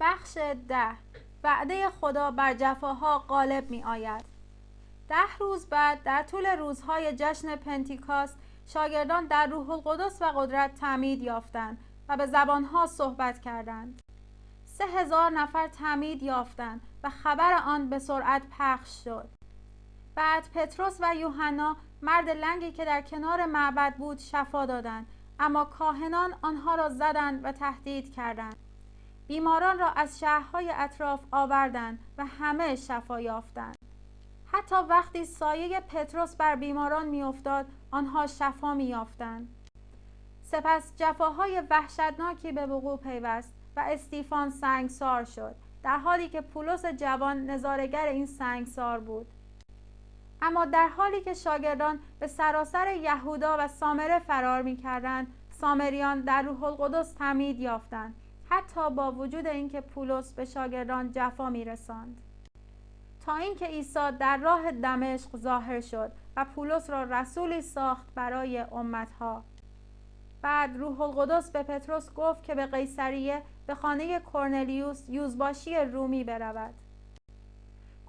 بخش 10. وعده خدا بر جفاها غالب می آید. 10 روز بعد در طول روزهای جشن پنتیکاست شاگردان در روح القدس و قدرت تعمید یافتند و به زبانها صحبت کردند. 3000 نفر تعمید یافتند و خبر آن به سرعت پخش شد. بعد پتروس و یوحنا مرد لنگی که در کنار معبد بود شفا دادند، اما کاهنان آنها را زدند و تهدید کردند. بیماران را از شهرهای اطراف آوردند و همه شفا یافتند. حتی وقتی سایه پتروس بر بیماران میافتاد آنها شفا میافتند. سپس جفاهای وحشتناکی به وقوع پیوست و استیفان سنگسار شد، در حالی که پولس جوان نظاره‌گر این سنگسار بود. اما در حالی که شاگردان به سراسر یهودا و سامره فرار می‌کردند، سامریان در روح القدس تعمید یافتند، حتی با وجود اینکه پولس به شاگردان جفا می‌رساند. تا اینکه عیسی در راه دمشق ظاهر شد و پولس را رسولی ساخت برای امتها. بعد روح القدس به پتروس گفت که به قیصریه به خانه کرنلیوس یوزباشی رومی برود.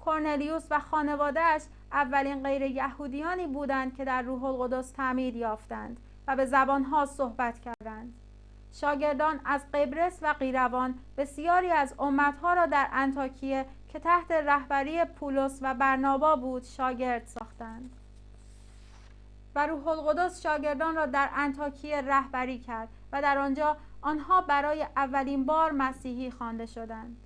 کرنلیوس و خانواده‌اش اولین غیر یهودیانی بودند که در روح القدس تعمید یافتند و به زبانها صحبت کردند. شاگردان از قبرس و قیروان بسیاری از امتها را در انطاکیه که تحت رهبری پولس و برنابا بود شاگرد ساختند. و روح القدس شاگردان را در انطاکیه رهبری کرد و در آنجا آنها برای اولین بار مسیحی خوانده شدند.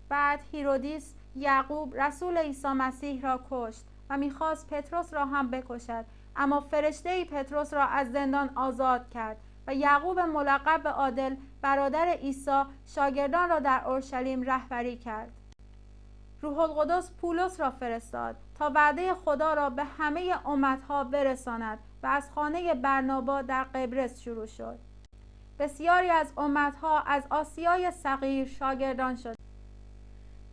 بعد هیرودیس یعقوب رسول عیسی مسیح را کشت و می‌خواست پتروس را هم بکشد، اما فرشته‌ای پتروس را از زندان آزاد کرد و یعقوب ملقب به عادل برادر عیسی شاگردان را در اورشلیم رهبری کرد. روح القدس پولس را فرستاد تا وعده خدا را به همه امتها برساند و از خانه برنابا در قبرس شروع شد. بسیاری از امتها از آسیای صغیر شاگردان شد.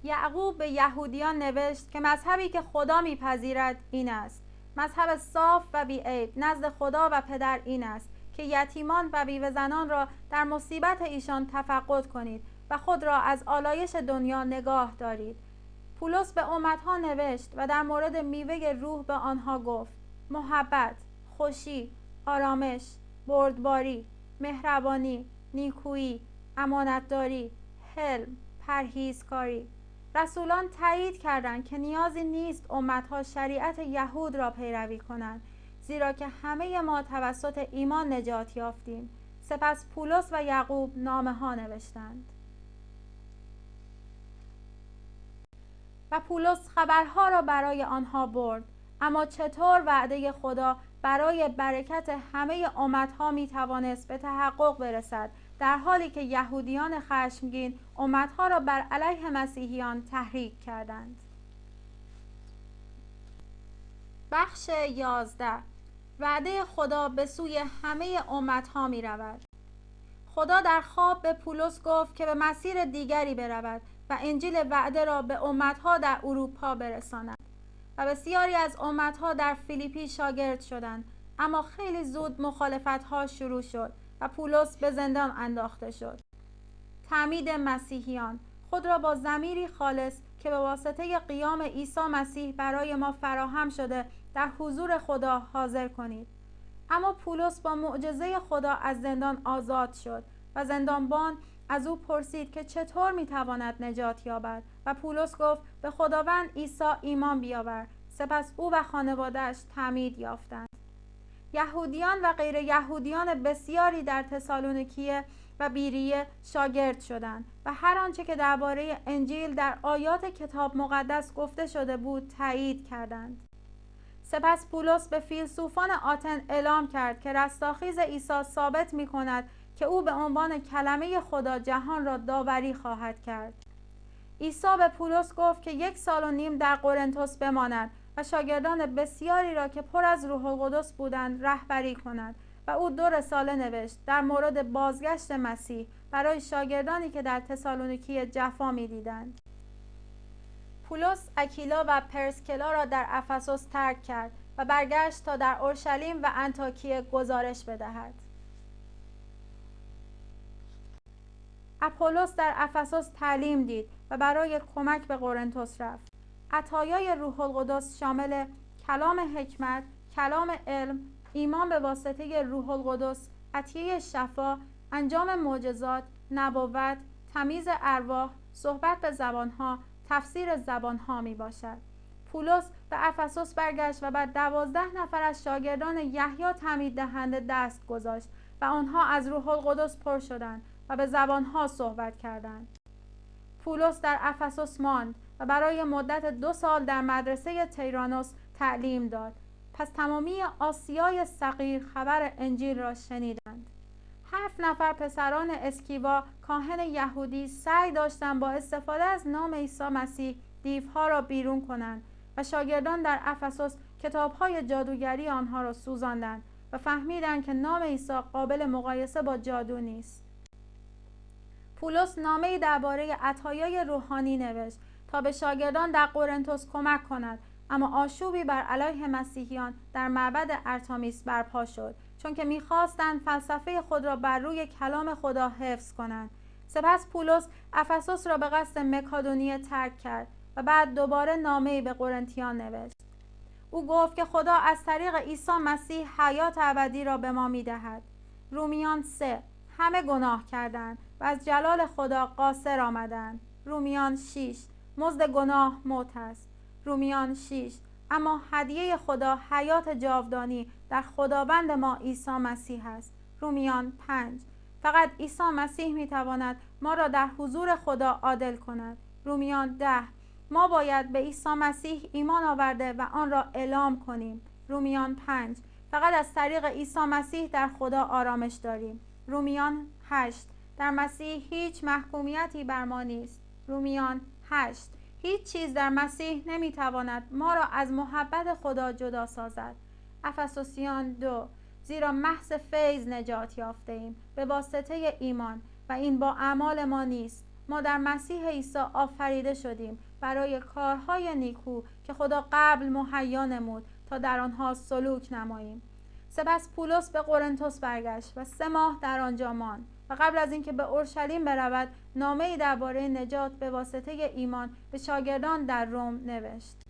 یعقوب به یهودیان نوشت که مذهبی که خدا میپذیرد این است. مذهب صاف و بی‌عیب نزد خدا و پدر این است که یتیمان و بیوه زنان را در مصیبت ایشان تفقد کنید و خود را از آلایش دنیا نگاه دارید. پولس به امتها نوشت و در مورد میوه روح به آنها گفت: محبت، خوشی، آرامش، بردباری، مهربانی، نیکویی، امانتداری، حلم، پرهیزکاری. رسولان تایید کردند که نیازی نیست امتها شریعت یهود را پیروی کنند، زیرا که همه ما توسط ایمان نجات یافتیم. سپس پولس و یعقوب نامه ها نوشتند. و پولس خبرها را برای آنها برد. اما چطور وعده خدا برای برکت همه امتها می توانست به تحقق برسد، در حالی که یهودیان خشمگین امتها را بر علیه مسیحیان تحریک کردند. بخش 11. وعده خدا به سوی همه امتها می رود. خدا در خواب به پولس گفت که به مسیر دیگری برود و انجیل وعده را به امتها در اروپا برساند. و بسیاری از امتها در فیلیپی شاگرد شدند، اما خیلی زود مخالفت‌ها شروع شد و پولس به زندان انداخته شد. تعمید مسیحیان: خود را با ضمیری خالص که به واسطه قیام عیسی مسیح برای ما فراهم شده در حضور خدا حاضر کنید. اما پولس با معجزه خدا از زندان آزاد شد و زندانبان از او پرسید که چطور میتواند نجات یابد و پولس گفت به خداوند عیسی ایمان بیاور. سپس او و خانواده‌اش تعمید یافتند. یهودیان و غیر یهودیان بسیاری در تسالونیکیه و بیریه شاگرد شدند و هر آنچه که درباره انجیل در آیات کتاب مقدس گفته شده بود تایید کردند. سپس پولس به فیلسوفان آتن اعلام کرد که رستاخیز عیسی ثابت می کند که او به عنوان کلمه خدا جهان را داوری خواهد کرد. عیسی به پولس گفت که 1.5 سال در قرنتس بماند و شاگردان بسیاری را که پر از روح القدس بودند رهبری کند و او 2 رساله نوشت در مورد بازگشت مسیح برای شاگردانی که در تسالونیکی جفا می‌دیدند. پولس اکیلا و پرسکلا را در افسوس ترک کرد و برگشت تا در اورشلیم و انطاکیه گزارش بدهد. اپولس در افسوس تعلیم دید و برای کمک به قرنتس رفت. عطایای روح القدس شامل کلام حکمت، کلام علم، ایمان به واسطه روح القدس، عطیه شفا، انجام معجزات، نبوت، تمیز ارواح، صحبت به زبانها، تفسیر زبانها می باشد. پولس به افسوس برگشت و بعد 12 نفر از شاگردان یحیی تعمید دهنده دست گذاشت و آنها از روح القدس پر شدند و به زبانها صحبت کردند. پولس در افسوس ماند و برای مدت 2 سال در مدرسه تیرانوس تعلیم داد. پس تمامی آسیای صغیر خبر انجیل را شنیدند. 7 نفر پسران اسکیوا کاهن یهودی سعی داشتند با استفاده از نام عیسی مسیح دیوها را بیرون کنند و شاگردان در افسوس کتاب‌های جادوگری آنها را سوزاندند و فهمیدند که نام عیسی قابل مقایسه با جادو نیست. پولس نامه‌ای درباره عطایای روحانی نوشت تا به شاگردان در قرنتس کمک کند، اما آشوبی بر علیه مسیحیان در معبد ارتامیس برپا شد، چون که می‌خواستند فلسفه خود را بر روی کلام خدا حفظ کنند. سپس پولس افسوس را به قصد مکادونیه ترک کرد و بعد دوباره نامه‌ای به قرنتیان نوشت. او گفت که خدا از طریق عیسی مسیح حیات ابدی را به ما می‌دهد. رومیان 3: همه گناه کردند و از جلال خدا قاصر آمدند. رومیان 6: مزد گناه موت است. رومیان 6: اما هدیه خدا حیات جاودانی در خداوند ما عیسی مسیح است. رومیان 5: فقط عیسی مسیح میتواند ما را در حضور خدا عادل کند. رومیان 10: ما باید به عیسی مسیح ایمان آورده و آن را اعلام کنیم. رومیان 5: فقط از طریق عیسی مسیح در خدا آرامش داریم. رومیان 8: در مسیح هیچ محکومیتی بر ما نیست. رومیان 8: هیچ چیز در مسیح نمیتواند ما را از محبت خدا جدا سازد. افسوسیان 2: زیرا محض فیض نجات یافته ایم به واسطه ایمان و این با اعمال ما نیست. ما در مسیح عیسی آفریده شدیم برای کارهای نیکو که خدا قبل مهیا نمود تا در آنها سلوک نماییم. سپس پولس به قرنتس برگشت و 3 ماه در آنجا ماند و قبل از اینکه به اورشلیم برود نامه‌ای درباره نجات به واسطه ایمان به شاگردان در روم نوشت.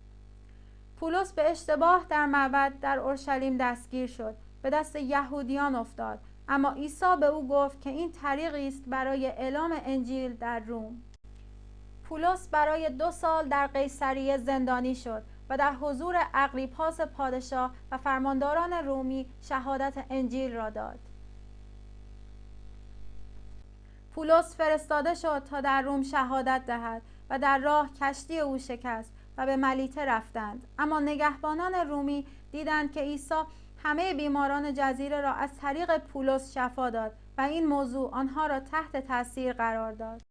پولس به اشتباه در معبد در اورشلیم دستگیر شد، به دست یهودیان افتاد، اما عیسی به او گفت که این طریقی است برای اعلام انجیل در روم. پولس برای 2 سال در قیصریه زندانی شد و در حضور اغریپاس پادشاه و فرمانداران رومی شهادت انجیل را داد. پولس فرستاده شد تا در روم شهادت دهد و در راه کشتی او شکست و به ملیته رفتند، اما نگهبانان رومی دیدند که عیسی همه بیماران جزیره را از طریق پولس شفا داد و این موضوع آنها را تحت تاثیر قرار داد.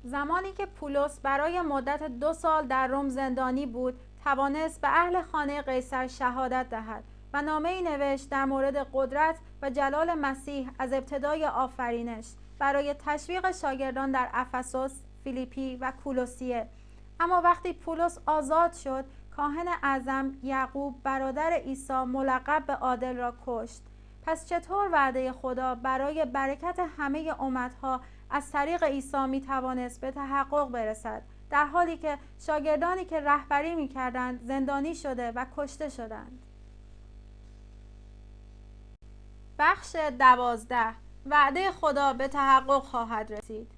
زمانی که پولس برای مدت 2 سال در روم زندانی بود، توانست به اهل خانه قیصر شهادت دهد و نامه‌ای نوشت در مورد قدرت و جلال مسیح از ابتدای آفرینش برای تشویق شاگردان در افسوس، فیلیپی و کولوسیه. اما وقتی پولس آزاد شد، کاهن اعظم یعقوب برادر عیسی ملقب به عادل را کشت. پس چطور وعده خدا برای برکت همه امتها از طریق عیسی می توانست به تحقق برسد، در حالی که شاگردانی که رهبری می کردند زندانی شده و کشته شدند؟ بخش 12: وعده خدا به تحقق خواهد رسید.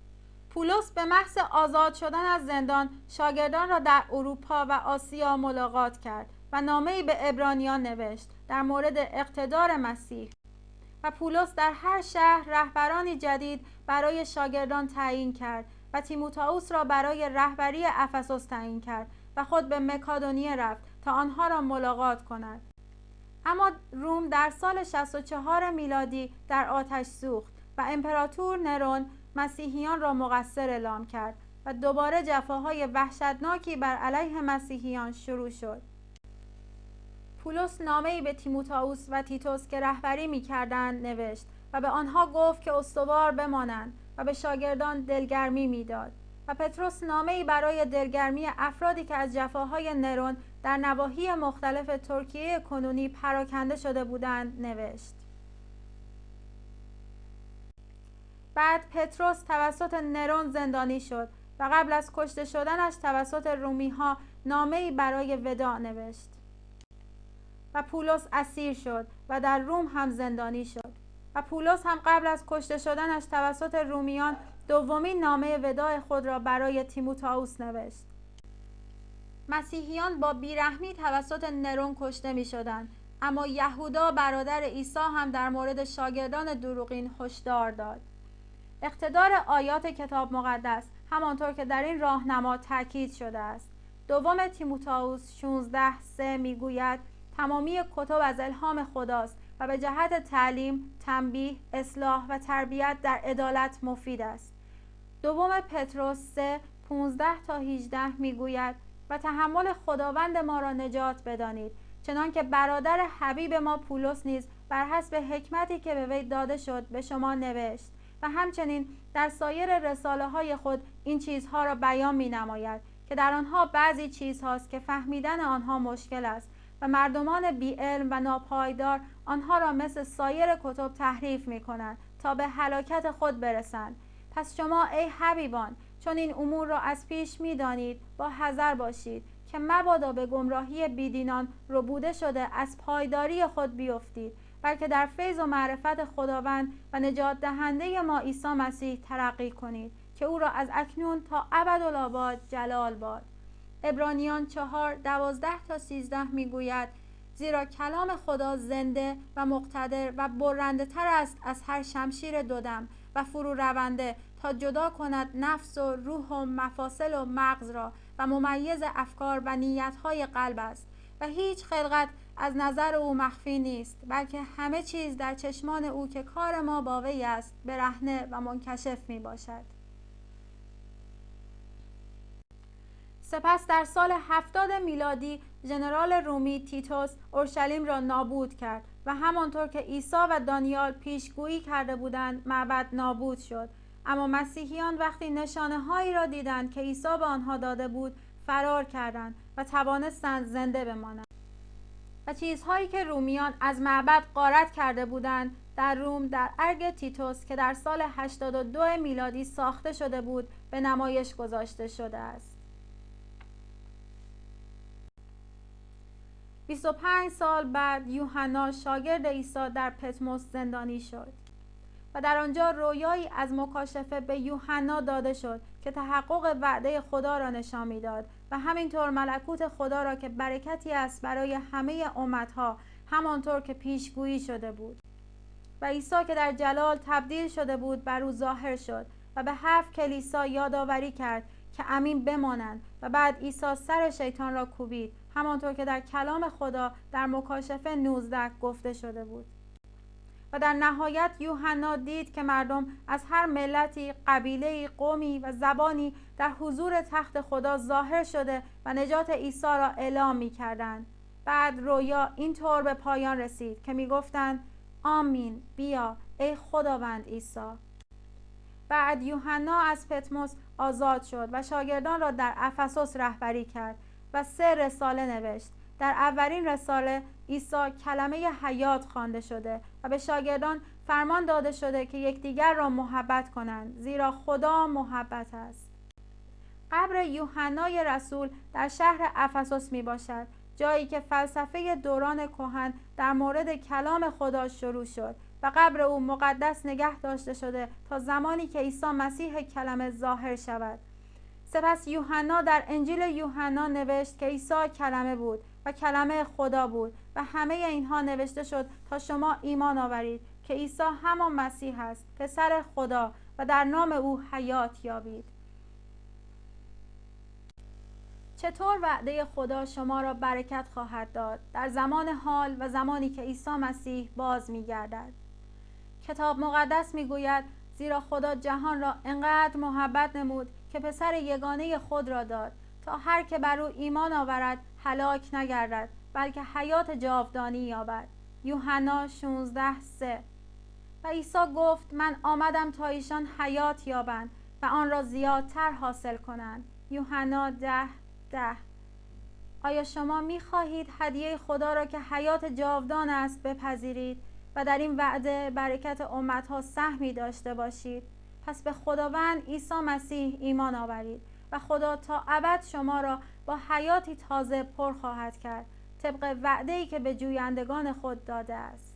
پولس به محض آزاد شدن از زندان شاگردان را در اروپا و آسیا ملاقات کرد و نامه‌ای به عبرانیان نوشت در مورد اقتدار مسیح. و پولس در هر شهر رهبرانی جدید برای شاگردان تعیین کرد و تیموتائوس را برای رهبری افسوس تعیین کرد و خود به مکادونیه رفت تا آنها را ملاقات کند. اما روم در سال 64 میلادی در آتش سوخت و امپراتور نرون مسیحیان را مقصر اعلام کرد و دوباره جفاهای وحشتناکی بر علیه مسیحیان شروع شد. پولس نامه‌ای به تیموتائوس و تیتوس که رهبری می‌کردند نوشت و به آنها گفت که استوار بمانند و به شاگردان دلگرمی می‌داد. و پتروس نامه‌ای برای دلگرمی افرادی که از جفاهای نرون در نواحی مختلف ترکیه کنونی پراکنده شده بودند نوشت. بعد پتروس توسط نرون زندانی شد و قبل از کشته شدنش توسط رومی ها نامه‌ای برای وداع نوشت. و پولس اسیر شد و در روم هم زندانی شد. و پولس هم قبل از کشته شدنش توسط رومیان دومین نامه وداع خود را برای تیموتائوس نوشت. مسیحیان با بیرحمی توسط نرون کشته می شدند، اما یهودا برادر عیسی هم در مورد شاگردان دروغین هشدار داد. اقتدار آیات کتاب مقدس همانطور که در این راهنما تاکید شده است. دوم تیموتائوس 16:3 میگوید تمامی کتب از الهام خداست و به جهت تعلیم، تنبیه، اصلاح و تربیت در عدالت مفید است. دوم پتروس 3:15-18 میگوید و تحمل خداوند ما را نجات بدانید، چنانکه برادر حبیب ما پولس نیز بر حسب حکمتی که به وی داده شد به شما نوشت و همچنین در سایر رساله های خود این چیزها را بیان می نماید که در آنها بعضی چیزهاست که فهمیدن آنها مشکل است و مردمان بی علم و ناپایدار آنها را مثل سایر کتب تحریف می کنند تا به هلاکت خود برسند. پس شما ای حبیبان چون این امور را از پیش می دانید با حذر باشید که مبادا به گمراهی بیدینان ربوده شده از پایداری خود بیفتید، بلکه در فیض و معرفت خداوند و نجات دهنده ما عیسی مسیح ترقی کنید که او را از اکنون تا ابدالآباد جلال باد. عبرانیان 4:12-13 میگوید زیرا کلام خدا زنده و مقتدر و برنده تر است از هر شمشیر دودم و فرو رونده تا جدا کند نفس و روح و مفاصل و مغز را و ممیز افکار و نیتهای قلب است و هیچ خلقت از نظر او مخفی نیست، بلکه همه چیز در چشمان او که کار ما با وی است برهنه و منکشف می باشد. سپس در سال 70 میلادی ژنرال رومی تیتوس اورشلیم را نابود کرد و همانطور که عیسی و دانیال پیشگویی کرده بودند معبد نابود شد. اما مسیحیان وقتی نشانه هایی را دیدند که عیسی به آنها داده بود فرار کردند و توانستند زنده بمانند. و چیزهایی که رومیان از معبد غارت کرده بودند در روم در ارگ تیتوس که در سال 82 میلادی ساخته شده بود به نمایش گذاشته شده است. 25 سال بعد یوحنا شاگرد عیسی در پتموس زندانی شد و در آنجا رویایی از مکاشفه به یوحنا داده شد که تحقق وعده خدا را نشان می‌داد و همینطور ملکوت خدا را که برکتی است برای همه امتها همانطور که پیشگویی شده بود. و عیسی که در جلال تبدیل شده بود بر او ظاهر شد و به 7 کلیسا یادآوری کرد که امین بمانند و بعد عیسی سر شیطان را کوبید همانطور که در کلام خدا در مکاشفه 19 گفته شده بود. و در نهایت یوحنا دید که مردم از هر ملتی، قبیله‌ای، قومی و زبانی در حضور تخت خدا ظاهر شده و نجات عیسی را اعلام می‌کردند. بعد رویا اینطور به پایان رسید که می‌گفتند آمین بیا ای خداوند عیسی. بعد یوحنا از پتموس آزاد شد و شاگردان را در افسوس رهبری کرد و 3 رساله نوشت. در اولین رساله عیسی کلمه حیات خوانده شده و به شاگردان فرمان داده شده که یکدیگر را محبت کنند زیرا خدا محبت است. قبر یوحنای رسول در شهر افسوس می باشد، جایی که فلسفه دوران کهن در مورد کلام خدا شروع شد و قبر او مقدس نگه داشته شده تا زمانی که عیسی مسیح کلمه ظاهر شود. سپس یوحنا در انجیل یوحنا نوشت که عیسی کلمه بود و کلمه خدا بود و همه اینها نوشته شد تا شما ایمان آورید که عیسی همان مسیح است پسر خدا و در نام او حیات یابید. چطور وعده خدا شما را برکت خواهد داد در زمان حال و زمانی که عیسی مسیح باز می‌گردد؟ کتاب مقدس می‌گوید زیرا خدا جهان را انقدر محبت نمود که پسر یگانه خود را داد تا هر که بر او ایمان آورد هلاک نگردد بلکه حیات جاودانی یابد. یوحنا 16:3. و عیسی گفت من آمدم تا ایشان حیات یابند و آن را زیادتر حاصل کنند. یوحنا 10:10. آیا شما می‌خواهید هدیه خدا را که حیات جاودان است بپذیرید و در این وعده برکت امتها سهمی داشته باشید؟ پس به خداوند عیسی مسیح ایمان آورید و خدا تا ابد شما را با حیاتی تازه پر خواهد کرد، طبق وعده‌ای که به جویندگان خود داده است.